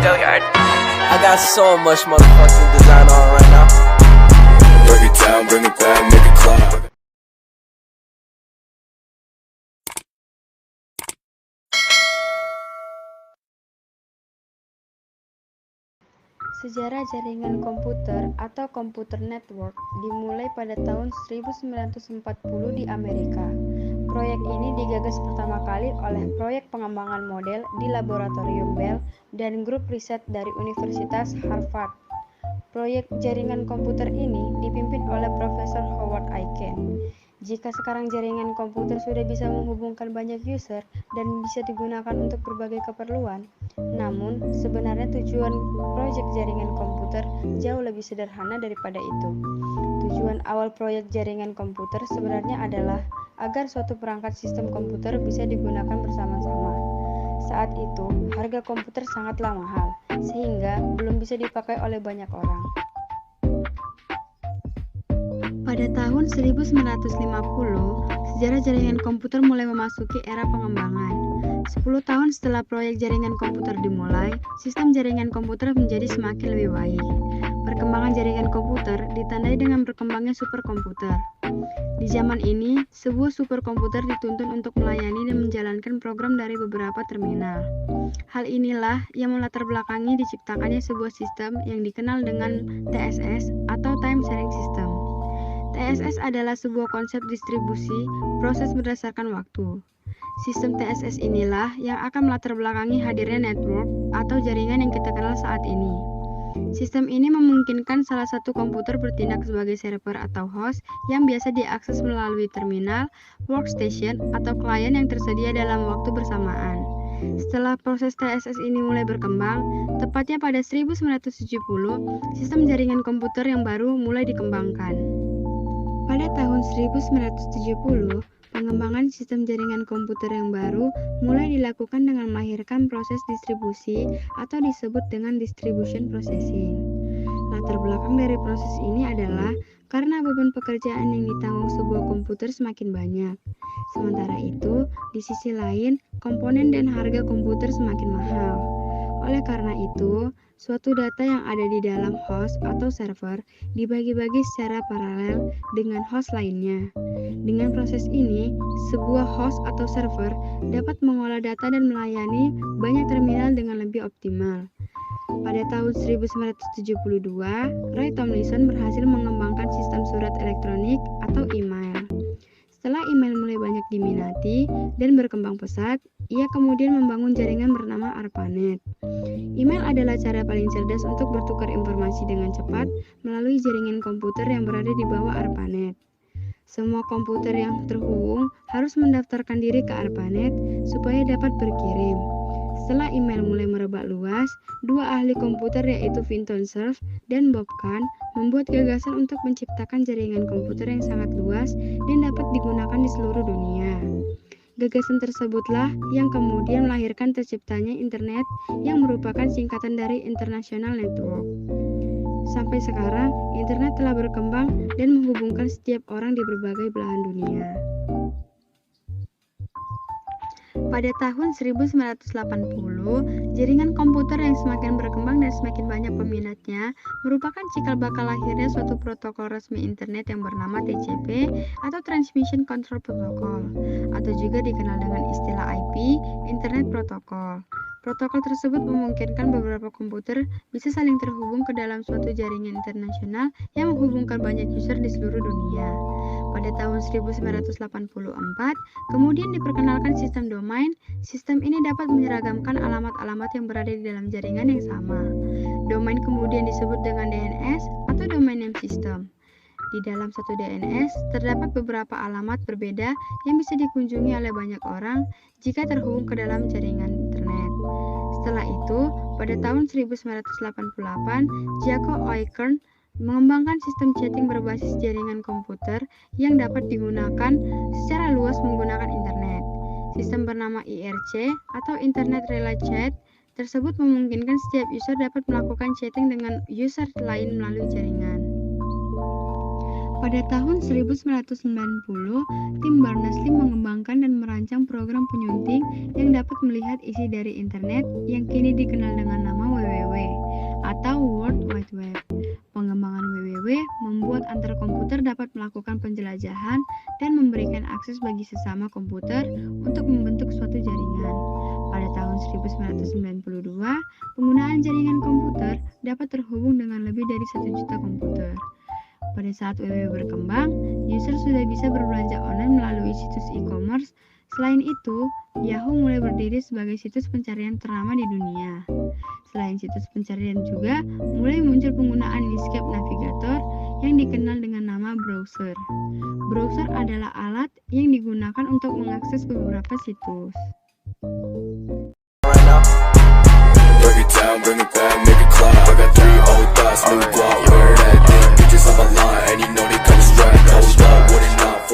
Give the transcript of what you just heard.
Gilliard. I got so much motherfucking design on right now. Break it down, bring it back, make it clap. Sejarah jaringan komputer atau computer network dimulai pada tahun 1940 di Amerika. Proyek ini digagas pertama kali oleh proyek pengembangan model di laboratorium Bell dan grup riset dari Universitas Harvard. Proyek jaringan komputer ini dipimpin oleh Profesor Howard Aiken. Jika sekarang jaringan komputer sudah bisa menghubungkan banyak user dan bisa digunakan untuk berbagai keperluan, namun sebenarnya tujuan proyek jaringan komputer jauh lebih sederhana daripada itu. Tujuan awal proyek jaringan komputer sebenarnya adalah agar suatu perangkat sistem komputer bisa digunakan bersama-sama. Saat itu, harga komputer sangatlah mahal, sehingga belum bisa dipakai oleh banyak orang. Pada tahun 1950, sejarah jaringan komputer mulai memasuki era pengembangan. 10 tahun setelah proyek jaringan komputer dimulai, sistem jaringan komputer menjadi semakin lebih baik. Perkembangan jaringan komputer ditandai dengan berkembangnya superkomputer. Di zaman ini, sebuah superkomputer dituntut untuk melayani dan menjalankan program dari beberapa terminal. Hal inilah yang melatar belakangi diciptakannya sebuah sistem yang dikenal dengan TSS atau Time Sharing System. TSS adalah sebuah konsep distribusi proses berdasarkan waktu. Sistem TSS inilah yang akan melatar belakangi hadirnya network atau jaringan yang kita kenal saat ini. Sistem ini memungkinkan salah satu komputer bertindak sebagai server atau host yang biasa diakses melalui terminal, workstation, atau klien yang tersedia dalam waktu bersamaan. Setelah proses TSS ini mulai berkembang, tepatnya pada 1970, sistem jaringan komputer yang baru mulai dikembangkan. Pada tahun 1970, pengembangan sistem jaringan komputer yang baru mulai dilakukan dengan melahirkan proses distribusi atau disebut dengan distribution processing. Latar belakang dari proses ini adalah karena beban pekerjaan yang ditanggung sebuah komputer semakin banyak. Sementara itu, di sisi lain, komponen dan harga komputer semakin mahal. Oleh karena itu, suatu data yang ada di dalam host atau server dibagi-bagi secara paralel dengan host lainnya. Dengan proses ini, sebuah host atau server dapat mengolah data dan melayani banyak terminal dengan lebih optimal. Pada tahun 1972, Roy Tomlinson berhasil mengembangkan sistem surat elektronik atau email. Setelah email mulai banyak diminati dan berkembang pesat, ia kemudian membangun jaringan bernama ARPANET. Email adalah cara paling cerdas untuk bertukar informasi dengan cepat melalui jaringan komputer yang berada di bawah ARPANET. Semua komputer yang terhubung harus mendaftarkan diri ke ARPANET supaya dapat berkirim. Setelah email mulai merebak luas, dua ahli komputer yaitu Vinton Cerf dan Bob Kahn membuat gagasan untuk menciptakan jaringan komputer yang sangat luas dan dapat digunakan di seluruh dunia. Gagasan tersebutlah yang kemudian melahirkan terciptanya internet yang merupakan singkatan dari International Network. Sampai sekarang, internet telah berkembang dan menghubungkan setiap orang di berbagai belahan dunia. Pada tahun 1980, jaringan komputer yang semakin berkembang dan semakin banyak peminatnya merupakan cikal bakal lahirnya suatu protokol resmi internet yang bernama TCP atau Transmission Control Protocol, atau juga dikenal dengan istilah IP, Internet Protocol. Protokol tersebut memungkinkan beberapa komputer bisa saling terhubung ke dalam suatu jaringan internasional yang menghubungkan banyak user di seluruh dunia. Pada tahun 1984, kemudian diperkenalkan sistem domain. Sistem ini dapat menyeragamkan alamat-alamat yang berada di dalam jaringan yang sama. Domain kemudian disebut dengan DNS atau Domain Name System. Di dalam satu DNS, terdapat beberapa alamat berbeda yang bisa dikunjungi oleh banyak orang jika terhubung ke dalam jaringan internet. Setelah itu, pada tahun 1988, Jacob Oikern mengembangkan sistem chatting berbasis jaringan komputer yang dapat digunakan secara luas menggunakan internet. Sistem bernama IRC atau Internet Relay Chat tersebut memungkinkan setiap user dapat melakukan chatting dengan user lain melalui jaringan. Pada tahun 1990, tim Berners-Lee mengembangkan dan merancang program penyunting yang dapat melihat isi dari internet yang kini dikenal dengan nama WWW atau World Wide Web. Pengembangan WWW membuat antar komputer dapat melakukan penjelajahan dan memberikan akses bagi sesama komputer untuk membentuk suatu jaringan. Pada tahun 1992, penggunaan jaringan komputer dapat terhubung dengan lebih dari 1 juta komputer. Pada saat WWW berkembang, user sudah bisa berbelanja online melalui situs e-commerce. Selain itu, Yahoo mulai berdiri sebagai situs pencarian ternama di dunia. Selain situs pencarian juga, mulai muncul penggunaan Netscape Navigator yang dikenal dengan nama browser. Browser adalah alat yang digunakan untuk mengakses beberapa situs. Break it down, bring it back, make it clap. I got 3 old thoughts, new guap, where that thing? Bitches on my line, and you know they come strapped. Hold up, what it not?